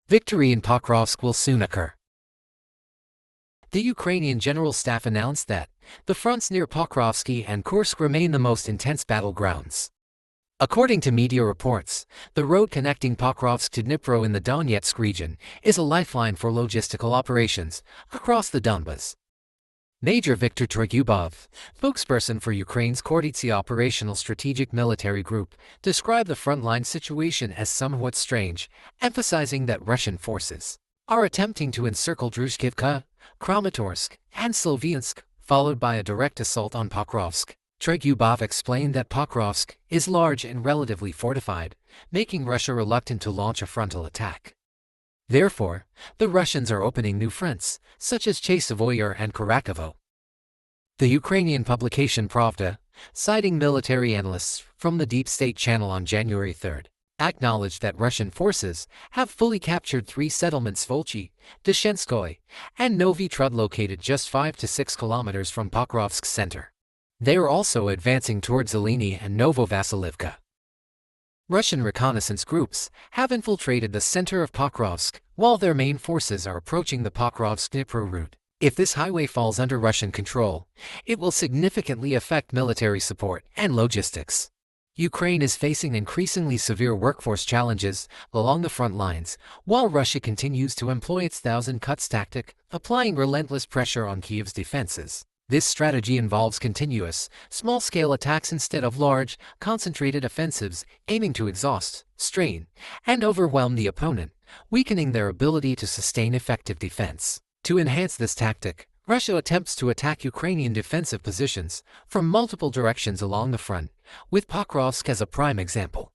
Victory in Pokrovsk will soon occur. The Ukrainian General Staff announced that the fronts near Pokrovsky and Kursk remain the most intense battlegrounds. According to media reports, the road connecting Pokrovsk to Dnipro in the Donetsk region is a lifeline for logistical operations across the Donbas. Major Viktor Trygubov, spokesperson for Ukraine's Kortitsia Operational Strategic Military Group, described the frontline situation as somewhat strange, emphasizing that Russian forces are attempting to encircle Druzhkivka, Kramatorsk, and Sloviansk, followed by a direct assault on Pokrovsk. Trygubov explained that Pokrovsk is large and relatively fortified, making Russia reluctant to launch a frontal attack. Therefore, the Russians are opening new fronts, such as Chasivoyar and Karakovo. The Ukrainian publication Pravda, citing military analysts from the Deep State channel on January 3, acknowledged that Russian forces have fully captured 3 settlements: Volchi, Dyshenskoye, and Novi Trud, located just 5 to 6 kilometers from Pokrovsk's center. They are also advancing towards Zeleny and Novovassilivka. Russian reconnaissance groups have infiltrated the center of Pokrovsk, while their main forces are approaching the Pokrovsk-Dnipro route. If this highway falls under Russian control, it will significantly affect military support and logistics. Ukraine is facing increasingly severe workforce challenges along the front lines, while Russia continues to employ its thousand cuts tactic, applying relentless pressure on Kyiv's defenses. This strategy involves continuous, small-scale attacks instead of large, concentrated offensives, aiming to exhaust, strain, and overwhelm the opponent, weakening their ability to sustain effective defense. To enhance this tactic, Russia attempts to attack Ukrainian defensive positions from multiple directions along the front, with Pokrovsk as a prime example.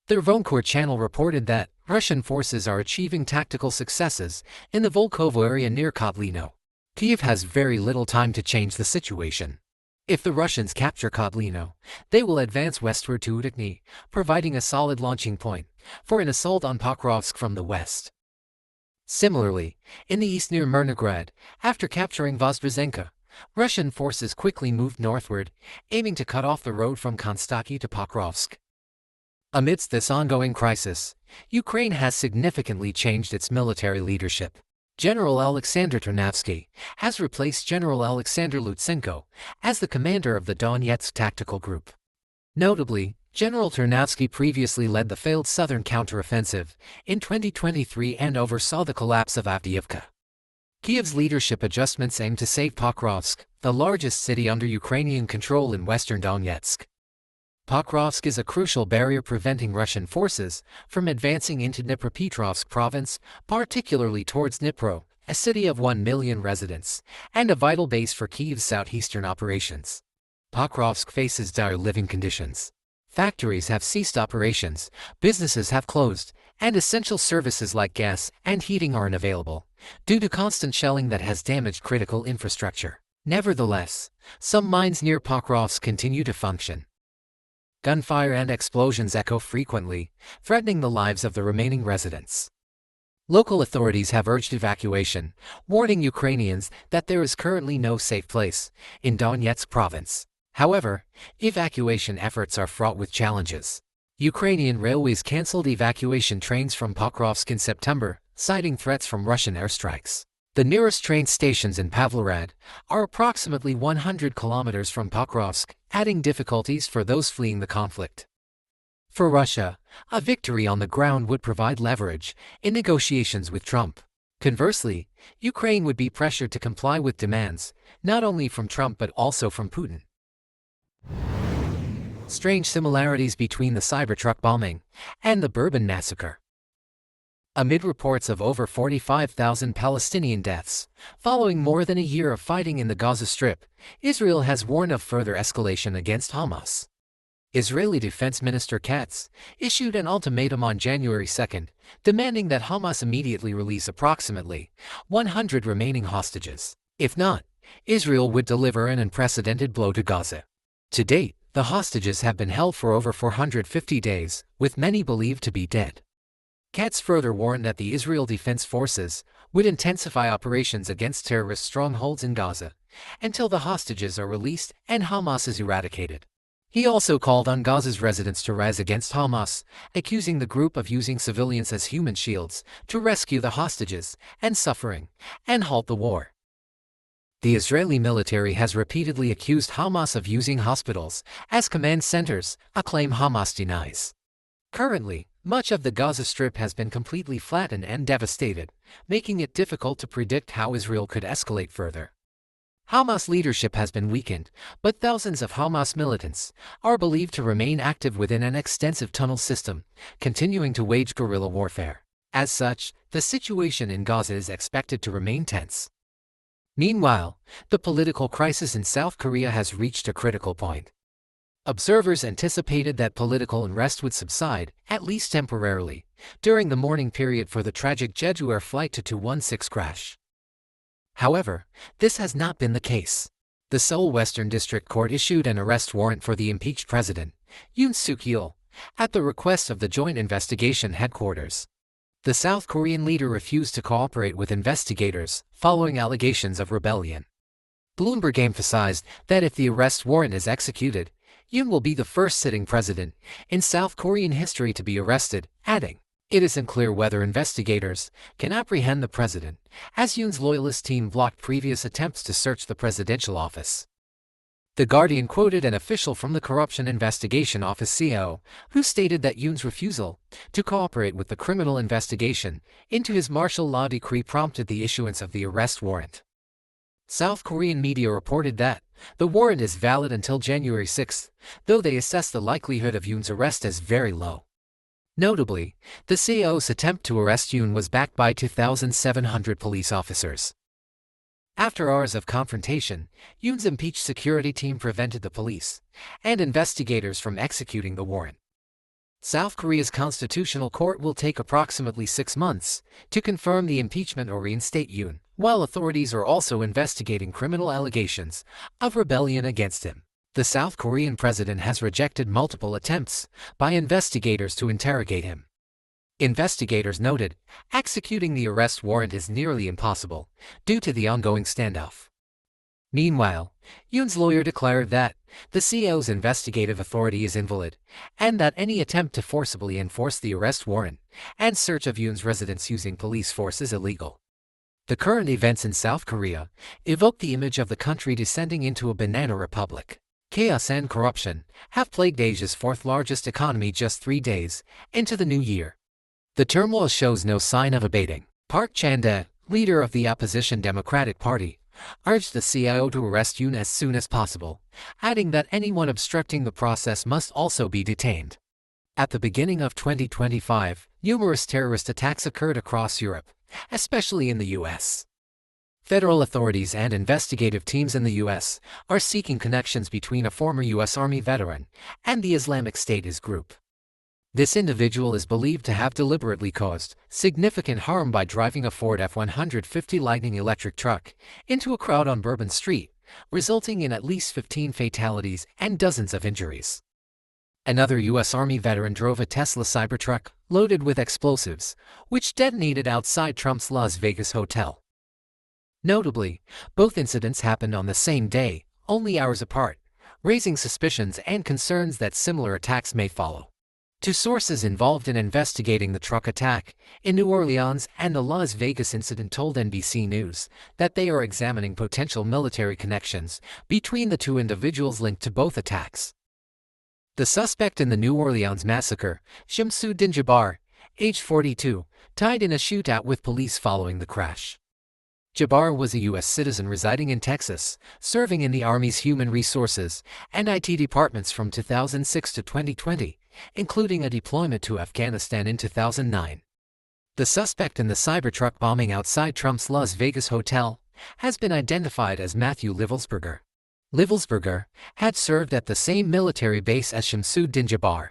The Vonkor channel reported that Russian forces are achieving tactical successes in the Volkovo area near Kotlino. Kyiv has very little time to change the situation. If the Russians capture Kotlino, they will advance westward to Udakny, providing a solid launching point for an assault on Pokrovsk from the west. Similarly, in the east near Mirnograd, after capturing Vozdrezhenka, Russian forces quickly moved northward, aiming to cut off the road from Konstaki to Pokrovsk. Amidst this ongoing crisis, Ukraine has significantly changed its military leadership. General Alexander Ternavsky has replaced General Alexander Lutsenko as the commander of the Donetsk Tactical Group. Notably, General Ternavsky previously led the failed southern counteroffensive in 2023 and oversaw the collapse of Avdiivka. Kyiv's leadership adjustments aim to save Pokrovsk, the largest city under Ukrainian control in western Donetsk. Pokrovsk is a crucial barrier preventing Russian forces from advancing into Dnipropetrovsk province, particularly towards Dnipro, a city of 1 million residents, and a vital base for Kyiv's southeastern operations. Pokrovsk faces dire living conditions. Factories have ceased operations, businesses have closed, and essential services like gas and heating are unavailable, due to constant shelling that has damaged critical infrastructure. Nevertheless, some mines near Pokrovsk continue to function. Gunfire and explosions echo frequently, threatening the lives of the remaining residents. Local authorities have urged evacuation, warning Ukrainians that there is currently no safe place in Donetsk province. However, evacuation efforts are fraught with challenges. Ukrainian railways cancelled evacuation trains from Pokrovsk in September, citing threats from Russian airstrikes. The nearest train stations in Pavlograd are approximately 100 kilometers from Pokrovsk, adding difficulties for those fleeing the conflict. For Russia, a victory on the ground would provide leverage in negotiations with Trump. Conversely, Ukraine would be pressured to comply with demands, not only from Trump but also from Putin. Strange similarities between the Cybertruck bombing and the Bourbon massacre. Amid reports of over 45,000 Palestinian deaths, following more than a year of fighting in the Gaza Strip, Israel has warned of further escalation against Hamas. Israeli Defense Minister Katz issued an ultimatum on January 2, demanding that Hamas immediately release approximately 100 remaining hostages. If not, Israel would deliver an unprecedented blow to Gaza. To date, the hostages have been held for over 450 days, with many believed to be dead. Katz further warned that the Israel Defense Forces would intensify operations against terrorist strongholds in Gaza until the hostages are released and Hamas is eradicated. He also called on Gaza's residents to rise against Hamas, accusing the group of using civilians as human shields to rescue the hostages and suffering and halt the war. The Israeli military has repeatedly accused Hamas of using hospitals as command centers, a claim Hamas denies. Currently, much of the Gaza Strip has been completely flattened and devastated, making it difficult to predict how Israel could escalate further. Hamas leadership has been weakened, but thousands of Hamas militants are believed to remain active within an extensive tunnel system, continuing to wage guerrilla warfare. As such, the situation in Gaza is expected to remain tense. Meanwhile, the political crisis in South Korea has reached a critical point. Observers anticipated that political unrest would subside, at least temporarily, during the mourning period for the tragic Jeju Air Flight 216 crash. However, this has not been the case. The Seoul Western District Court issued an arrest warrant for the impeached president, Yoon Suk-yeol, at the request of the Joint Investigation Headquarters. The South Korean leader refused to cooperate with investigators, following allegations of rebellion. Bloomberg emphasized that if the arrest warrant is executed, Yoon will be the first sitting president in South Korean history to be arrested, adding, "It isn't clear whether investigators can apprehend the president, as Yoon's loyalist team blocked previous attempts to search the presidential office." The Guardian quoted an official from the Corruption Investigation Office (CIO), who stated that Yoon's refusal to cooperate with the criminal investigation into his martial law decree prompted the issuance of the arrest warrant. South Korean media reported that the warrant is valid until January 6, though they assess the likelihood of Yoon's arrest as very low. Notably, the CIO's attempt to arrest Yoon was backed by 2,700 police officers. After hours of confrontation, Yoon's impeached security team prevented the police and investigators from executing the warrant. South Korea's Constitutional Court will take approximately 6 months to confirm the impeachment or reinstate Yoon, while authorities are also investigating criminal allegations of rebellion against him. The South Korean president has rejected multiple attempts by investigators to interrogate him. Investigators noted, executing the arrest warrant is nearly impossible due to the ongoing standoff. Meanwhile, Yoon's lawyer declared that the CIO's investigative authority is invalid, and that any attempt to forcibly enforce the arrest warrant and search of Yoon's residence using police force is illegal. The current events in South Korea evoke the image of the country descending into a banana republic. Chaos and corruption have plagued Asia's fourth-largest economy just 3 days into the new year. The turmoil shows no sign of abating. Park Chan-dae, leader of the opposition Democratic Party, urged the CIO to arrest Yoon as soon as possible, adding that anyone obstructing the process must also be detained. At the beginning of 2025, numerous terrorist attacks occurred across Europe, especially in the U.S. Federal authorities and investigative teams in the U.S. are seeking connections between a former U.S. Army veteran and the Islamic State group. This individual is believed to have deliberately caused significant harm by driving a Ford F-150 Lightning electric truck into a crowd on Bourbon Street, resulting in at least 15 fatalities and dozens of injuries. Another U.S. Army veteran drove a Tesla Cybertruck loaded with explosives, which detonated outside Trump's Las Vegas hotel. Notably, both incidents happened on the same day, only hours apart, raising suspicions and concerns that similar attacks may follow. Two sources involved in investigating the truck attack in New Orleans and the Las Vegas incident told NBC News that they are examining potential military connections between the two individuals linked to both attacks. The suspect in the New Orleans massacre, Shamsuddin Jabbar, age 42, died in a shootout with police following the crash. Jabbar was a U.S. citizen residing in Texas, serving in the Army's Human Resources and IT departments from 2006 to 2020, including a deployment to Afghanistan in 2009. The suspect in the Cybertruck bombing outside Trump's Las Vegas hotel has been identified as Matthew Livelsberger. Livelsberger had served at the same military base as Shamsuddin Jabbar.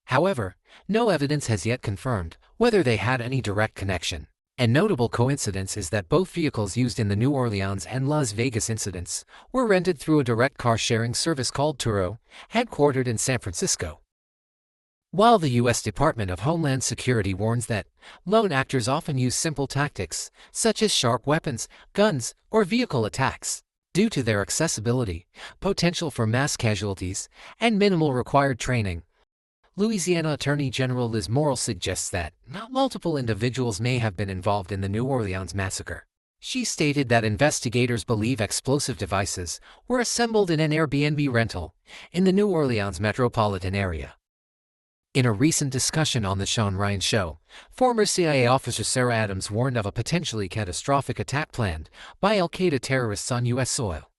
However, no evidence has yet confirmed whether they had any direct connection. A notable coincidence is that both vehicles used in the New Orleans and Las Vegas incidents were rented through a direct car-sharing service called Turo, headquartered in San Francisco. While the U.S. Department of Homeland Security warns that lone actors often use simple tactics, such as sharp weapons, guns, or vehicle attacks, Due to their accessibility, potential for mass casualties, and minimal required training, Louisiana Attorney General Liz Morrill suggests that not multiple individuals may have been involved in the New Orleans massacre. She stated that investigators believe explosive devices were assembled in an Airbnb rental in the New Orleans metropolitan area. In a recent discussion on The Sean Ryan Show, former CIA officer Sarah Adams warned of a potentially catastrophic attack planned by al-Qaeda terrorists on U.S. soil.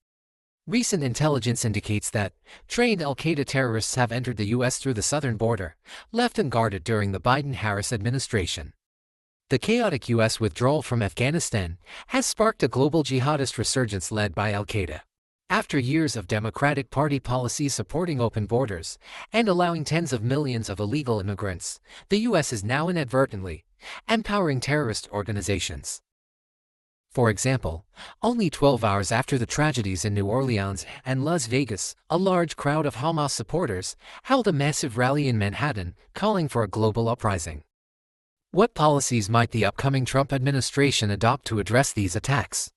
Recent intelligence indicates that trained al-Qaeda terrorists have entered the U.S. through the southern border, left unguarded during the Biden-Harris administration. The chaotic U.S. withdrawal from Afghanistan has sparked a global jihadist resurgence led by al-Qaeda. After years of Democratic Party policies supporting open borders and allowing tens of millions of illegal immigrants, the U.S. is now inadvertently empowering terrorist organizations. For example, only 12 hours after the tragedies in New Orleans and Las Vegas, a large crowd of Hamas supporters held a massive rally in Manhattan calling for a global uprising. What policies might the upcoming Trump administration adopt to address these attacks?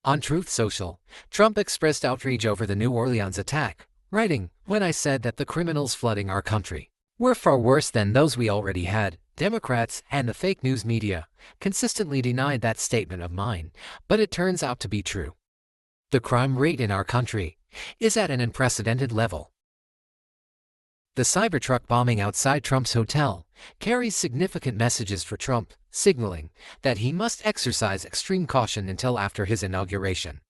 On Truth Social, Trump expressed outrage over the New Orleans attack, writing, "When I said that the criminals flooding our country were far worse than those we already had, Democrats and the fake news media consistently denied that statement of mine, but it turns out to be true. The crime rate in our country is at an unprecedented level." The Cybertruck bombing outside Trump's hotel carries significant messages for Trump, signaling that he must exercise extreme caution until after his inauguration.